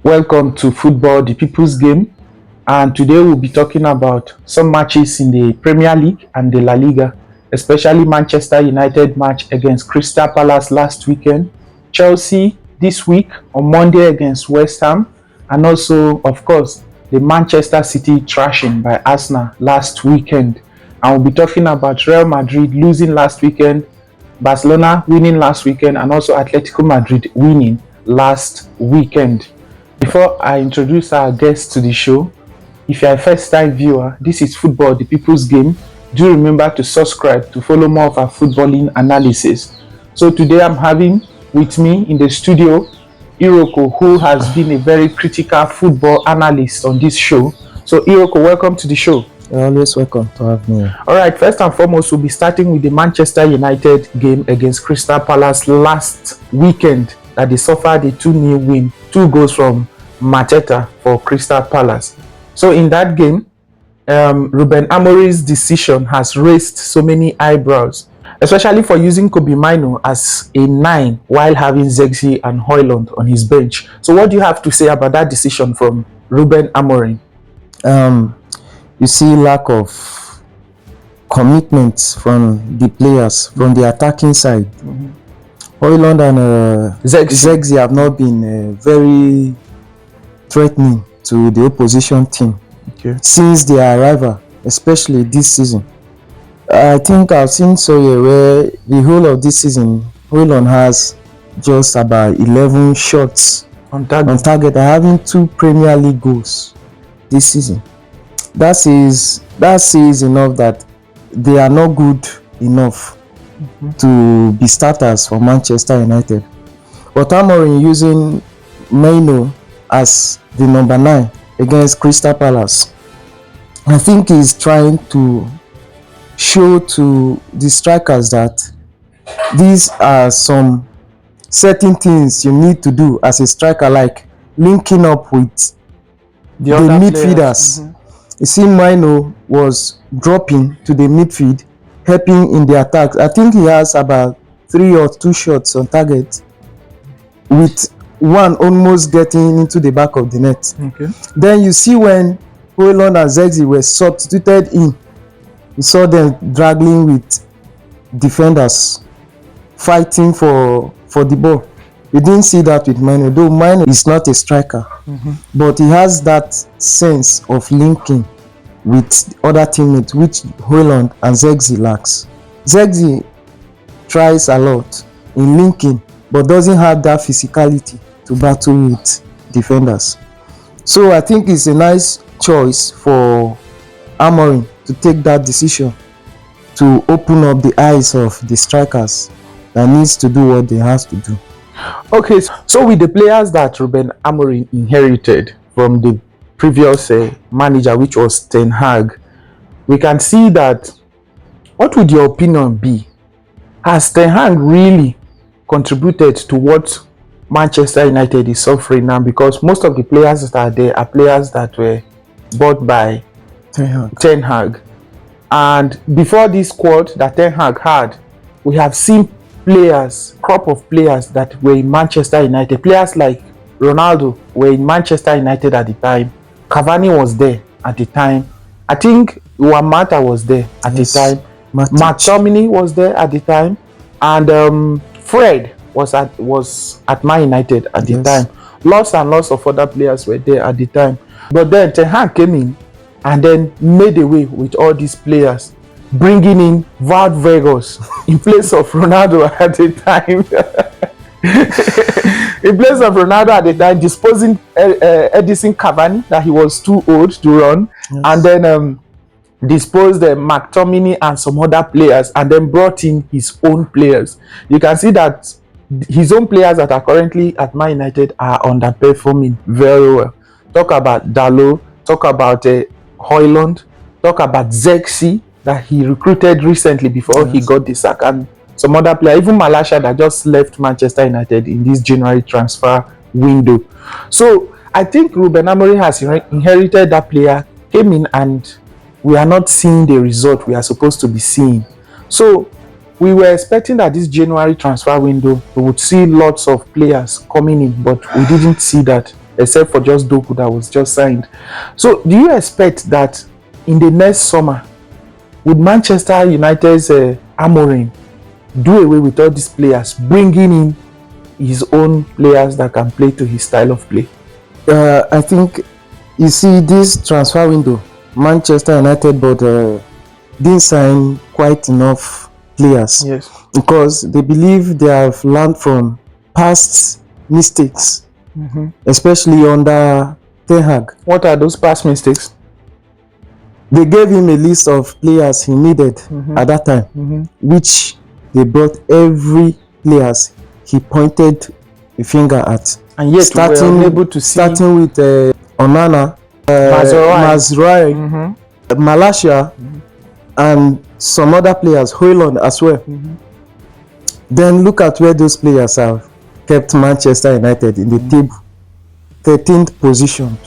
Welcome to Football, the People's Game. And today we'll be talking about some matches in the Premier League and the La Liga, especially Manchester United match against Crystal Palace last weekend, Chelsea this week on Monday against West Ham, and also, of course, the Manchester City thrashing by Arsenal last weekend. And we'll be talking about Real Madrid losing last weekend, Barcelona winning last weekend, and also Atletico Madrid winning last weekend. Before I introduce our guests to the show, if you're a first-time viewer, this is Football, the People's Game. Do remember to subscribe to follow more of our footballing analysis. So today I'm having with me in the studio Iroko, who has been a very critical football analyst on this show. So Iroko, welcome to the show. You're always welcome to have me. All right, first and foremost, we'll be starting with the Manchester United game against Crystal Palace last weekend that they suffered a 2-0 win, 2 goals from Arteta for Crystal Palace. So in that game, Ruben Amorim's decision has raised so many eyebrows, especially for using Kobbie Mainoo as a 9 while having Zexi and Højlund on his bench. So what do you have to say about that decision from Ruben Amorim? You see lack of commitment from the players, from the attacking side. Højlund and Zexi have not been very threatening to the opposition team since their arrival, especially this season. I think I've seen where the whole of this season, Højlund has just about 11 shots on target, having 2 Premier League goals this season. That says enough that they are not good enough to be starters for Manchester United. But Amorim using Mainoo as the number 9 against Crystal Palace, I think he's trying to show to the strikers that these are some certain things you need to do as a striker, like linking up with the midfielders. You see, Mainoo was dropping to the midfield, helping in the attacks. I think he has about 3 or 2 shots on target, with one almost getting into the back of the net. Then you see when Højlund and Zexi were substituted in, you saw them dragging with defenders, fighting for the ball. You didn't see that with Mainoo, though Mainoo is not a striker, but he has that sense of linking with other teammates, which Højlund and Zexi lacks. Zexi tries a lot in linking, but doesn't have that physicality to battle with defenders. So I think it's a nice choice for Amorim to take that decision to open up the eyes of the strikers that needs to do what they have to do. Okay, so with the players that Ruben Amorim inherited from the previous manager, which was Ten Hag, we can see that, what would your opinion be? Has Ten Hag really contributed to what Manchester United is suffering now? Because most of the players that are there are players that were bought by Ten Hag. And before this squad that Ten Hag had, we have seen crop of players that were in Manchester United. Players like Ronaldo were in Manchester United at the time. Cavani was there at the time. I think Mata was there at the time. McTominay was there at the time. And Fred was at Man United at the time. Lots and lots of other players were there at the time. But then Ten Hag came in and then made away with all these players, bringing in Wout Weghorst in place of Ronaldo at the time. In place of Ronaldo at the time, disposing Edison Cavani, that he was too old to run, and then disposed McTominay and some other players, and then brought in his own players. You can see that his own players that are currently at Man United are underperforming very well. Talk about Dalot, talk about Højlund, talk about Zexi that he recruited recently before he got the sack, and some other player, even Malasha that just left Manchester United in this January transfer window. So I think Ruben Amorim has inherited that player, came in, and we are not seeing the result we are supposed to be seeing. So we were expecting that this January transfer window we would see lots of players coming in, but we didn't see that. except for just Doku that was just signed. So do you expect that in the next summer, would Manchester United's Amorim do away with all these players, bringing in his own players that can play to his style of play? I think, you see, this transfer window, Manchester United didn't sign quite enough players. Yes. Because they believe they have learned from past mistakes, especially under Ten Hag. What are those past mistakes? They gave him a list of players he needed at that time, which they brought every players he pointed a finger at. And yet we were unable to see. Starting with Onana, Mazraoui, Malacia, and some other players, Højlund as well. Then look at where those players have kept Manchester United in the table, 13th position.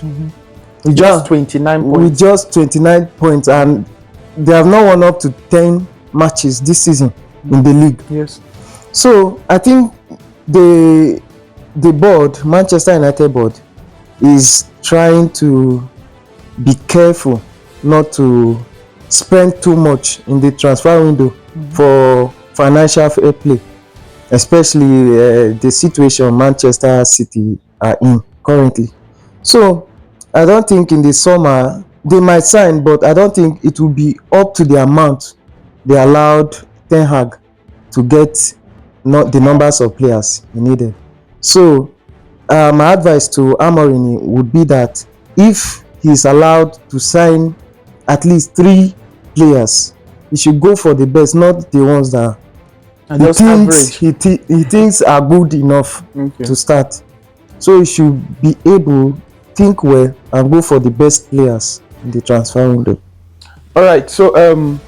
With just 29 points. With just 29 points, and they have not won up to 10 matches this season in the league. Yes. So I think the board, Manchester United board, is trying to be careful not to spend too much in the transfer window for financial fair play, especially the situation Manchester City are in currently. So I don't think in the summer they might sign, but I don't think it will be up to the amount they allowed Ten Hag to get not the numbers of players he needed. So my advice to Amorim would be that if he's allowed to sign at least 3 players, he should go for the best, not the ones that he thinks are good enough to start. So he should be able to think well and go for the best players in the transfer window. All right. So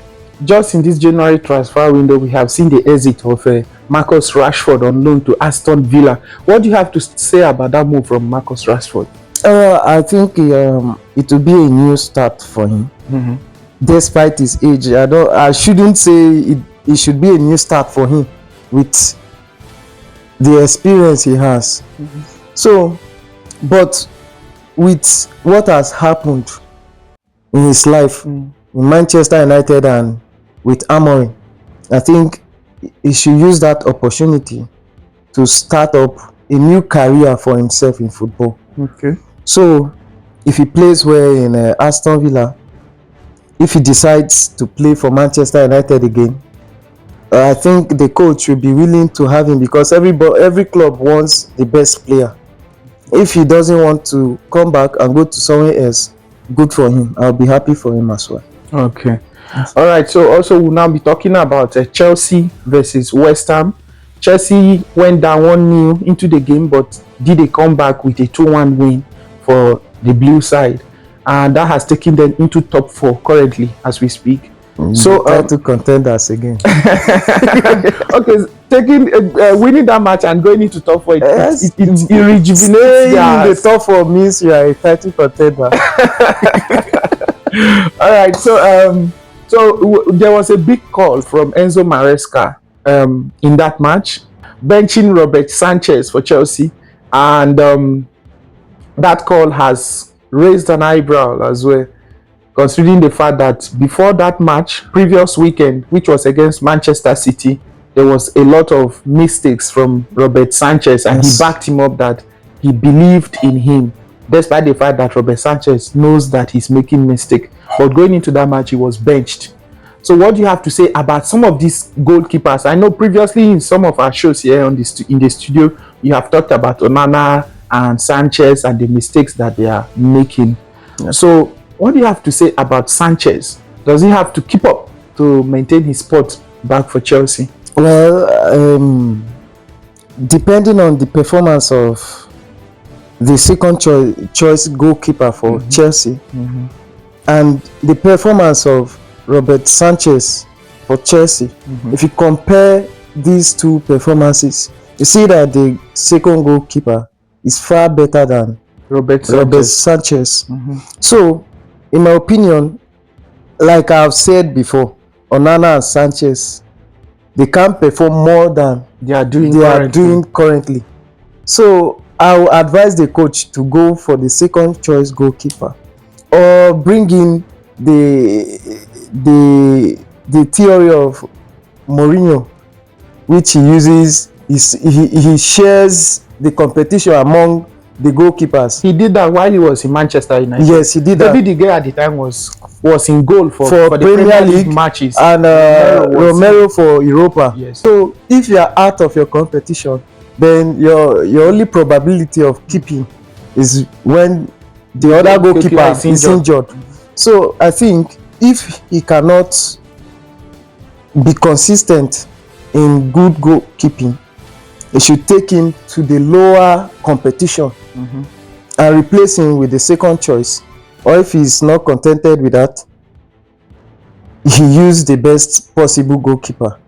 just in this January transfer window, we have seen the exit of Marcus Rashford on loan to Aston Villa. What do you have to say about that move from Marcus Rashford? I think it will be a new start for him. Despite his age, I shouldn't say it should be a new start for him with the experience he has. So, but with what has happened in his life in Manchester United and with Amorim, I think he should use that opportunity to start up a new career for himself in football. Okay. So if he plays well in Aston Villa, if he decides to play for Manchester United again, I think the coach will be willing to have him, because every club wants the best player. If he doesn't want to come back and go to somewhere else, good for him. I'll be happy for him as well. Okay. All right. So also we'll now be talking about Chelsea versus West Ham. Chelsea went down 1-0 into the game, but did a comeback with a 2-1 win for the blue side, and that has taken them into top 4 currently as we speak. So try to contenders again. Okay, winning that match and going into top 4, it rejuvenates. Staying in the top 4 means you are a title contender. All right, so there was a big call from Enzo Maresca in that match, benching Robert Sanchez for Chelsea, and that call has raised an eyebrow as well, considering the fact that before that match, previous weekend, which was against Manchester City, there was a lot of mistakes from Robert Sanchez, and he backed him up that he believed in him, despite the fact that Robert Sanchez knows that he's making mistakes. But going into that match, he was benched. So what do you have to say about some of these goalkeepers? I know previously in some of our shows here in the studio, you have talked about Onana and Sanchez and the mistakes that they are making. So what do you have to say about Sanchez? Does he have to keep up to maintain his spot back for Chelsea? Well, depending on the performance of the second choice goalkeeper for Chelsea and the performance of Robert Sanchez for Chelsea, if you compare these two performances, you see that the second goalkeeper is far better than Robert Sanchez. So, in my opinion, like I've said before, Onana and Sanchez, they can't perform more than they are doing currently. So I will advise the coach to go for the second choice goalkeeper, or bring in the theory of Mourinho, which he uses. He shares the competition among the goalkeepers. He did that while he was in Manchester United. Yes, he did that. David De Gea at the time was in goal for the Premier League matches, and Romero for Europa. Yes. So if you are out of your competition, then your only probability of keeping is when the other goalkeeper is injured. So I think if he cannot be consistent in good goalkeeping, they should take him to the lower competition and replace him with the second choice. Or if he's not contented with that, he use the best possible goalkeeper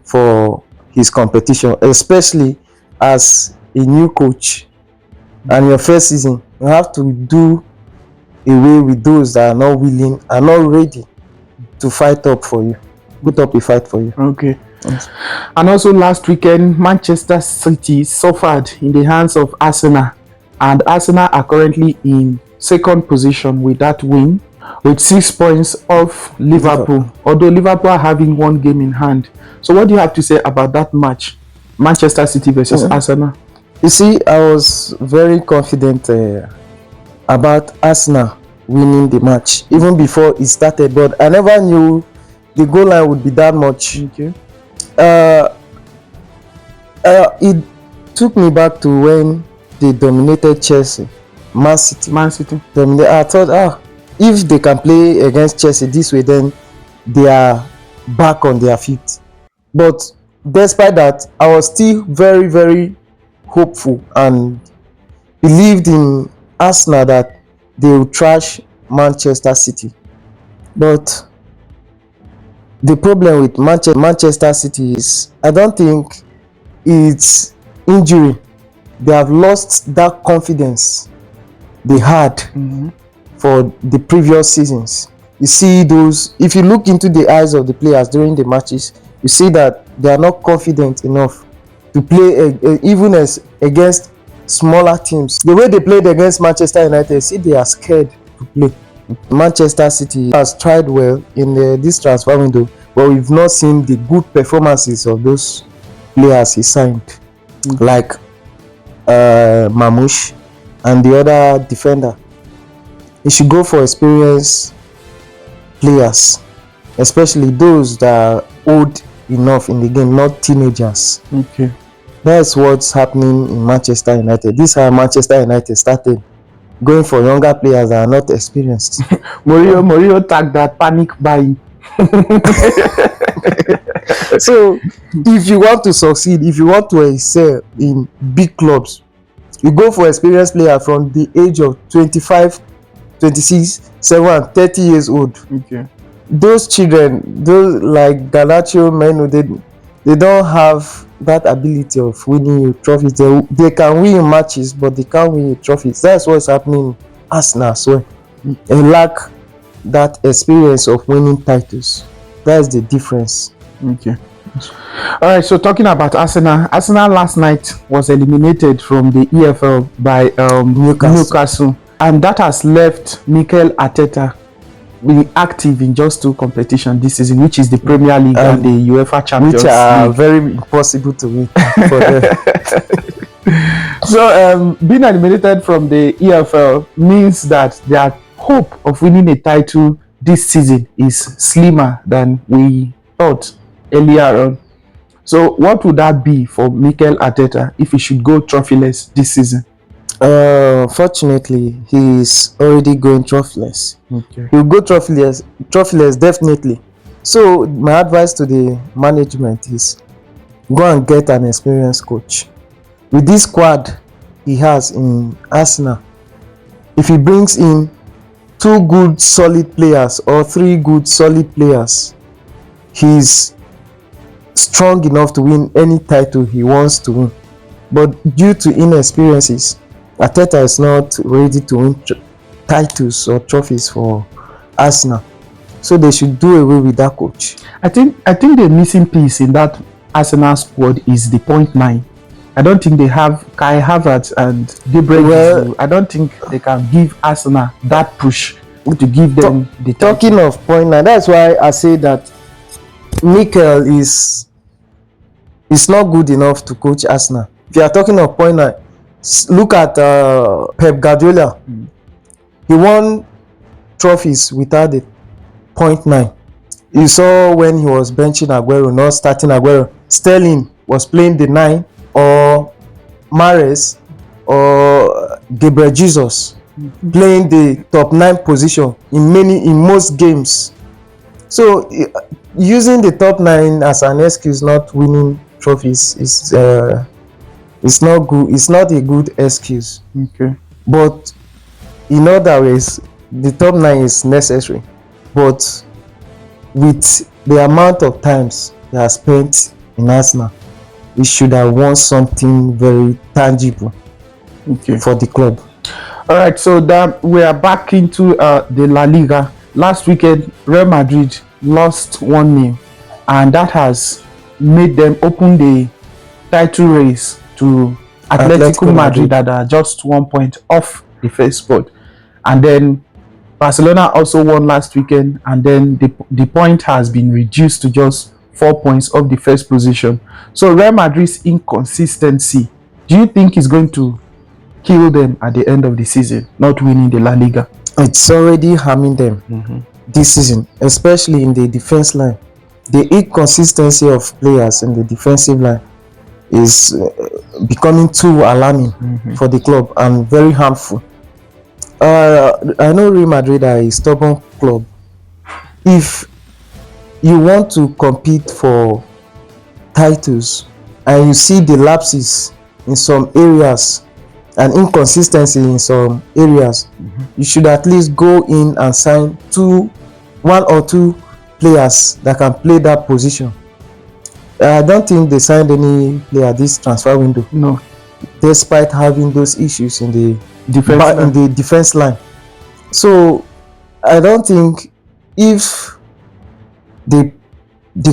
for his competition, especially as a new coach and your first season. You have to do away with those that are not willing, are not ready to fight up for you, put up a fight for you. Okay. Yes. And also last weekend, Manchester City suffered in the hands of Arsenal, and Arsenal are currently in second position with that win, with 6 points off Liverpool, although Liverpool are having one game in hand. So what do you have to say about that match, Manchester City versus Arsenal? You see, I was very confident about Arsenal winning the match even before it started, but I never knew the goal line would be that much. Okay. It took me back to when they dominated Chelsea, Man City. I thought, if they can play against Chelsea this way, then they are back on their feet. But despite that, I was still very, very hopeful and believed in Arsenal that they will trash Manchester City. But the problem with Manchester City is, I don't think it's injury. They have lost that confidence they had for the previous seasons. You see those, if you look into the eyes of the players during the matches, you see that they are not confident enough to play even as against smaller teams. The way they played against Manchester United, see, they are scared to play. Manchester City has tried well in this transfer window, but we've not seen the good performances of those players he signed, like Mamouche and the other defender. He should go for experienced players, especially those that are old enough in the game, not teenagers. Okay. That's what's happening in Manchester United. This is how Manchester United started, going for younger players that are not experienced. Mourinho tagged that panic buying. So if you want to succeed, if you want to excel in big clubs, you go for experienced players from the age of 25, 26, 7 and 30 years old. Okay. Those children, those like Garnacho, Menu, they don't have that ability of winning trophies. They can win matches, but they can't win trophies. That's what's happening in Arsenal as well. They lack that experience of winning titles. That's the difference. Okay. All right. So talking about Arsenal last night was eliminated from the EFL by Newcastle, and that has left Mikel Arteta being active in just 2 competitions this season, which is the Premier League and the UEFA Champions League, which are very impossible to win for them. So being eliminated from the EFL means that their hope of winning a title this season is slimmer than we thought earlier on. So what would that be for Mikel Arteta if he should go trophyless this season? Fortunately, he is already going trophyless. Okay. He'll go trophyless definitely. So my advice to the management is go and get an experienced coach. With this squad he has in Arsenal, if he brings in 2 good solid players or 3 good solid players, he's strong enough to win any title he wants to win. But due to inexperiences, Arteta is not ready to win titles or trophies for Arsenal. So they should do away with that coach. I think the missing piece in that Arsenal squad is the .9. I don't think they have Kai Havertz and Gabriel Well, Jesus. I don't think they can give Arsenal that push to give them the talking title. of point now, that's why I say that Mikel is not good enough to coach Arsenal. If you are talking of point now, look at Pep Guardiola. He won trophies without the point 9. You saw when he was benching Aguero, not starting Aguero. Sterling was playing the 9, or Mahrez or Gabriel Jesus playing the top 9 position in most games. So using the top 9 as an excuse not winning trophies is not good. It's not a good excuse. Okay. But in other ways, the top 9 is necessary. But with the amount of times they have spent in Arsenal, we should have won something very tangible for the club. All right, so that we are back into the La Liga. Last weekend, Real Madrid lost 1-0, and that has made them open the title race to Atletico Madrid that are just 1 point off the first spot. And then Barcelona also won last weekend, and then the point has been reduced to just 4 points off the first position. So Real Madrid's inconsistency, do you think is going to kill them at the end of the season, not winning the La Liga? It's already harming them this season, especially in the defense line. The inconsistency of players in the defensive line is becoming too alarming for the club and very harmful. I know Real Madrid are a stubborn club. If you want to compete for titles and you see the lapses in some areas and inconsistency in some areas, you should at least go in and sign 1 or 2 players that can play that position. I don't think they signed any player this transfer window. No, despite having those issues in the defense line. So I don't think if the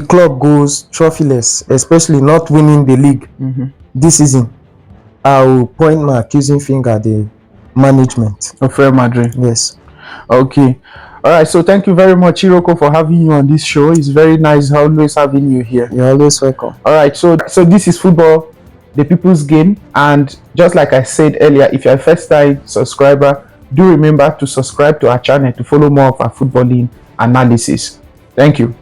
club goes trophyless, especially not winning the league this season, I will point my accusing finger at the management of Real Madrid. Yes. Okay. All right. So thank you very much, Iroko, for having you on this show. It's very nice always having you here. You're always welcome. All right. So this is football, the people's game, and just like I said earlier, if you're a first-time subscriber, do remember to subscribe to our channel to follow more of our footballing analysis. Thank you.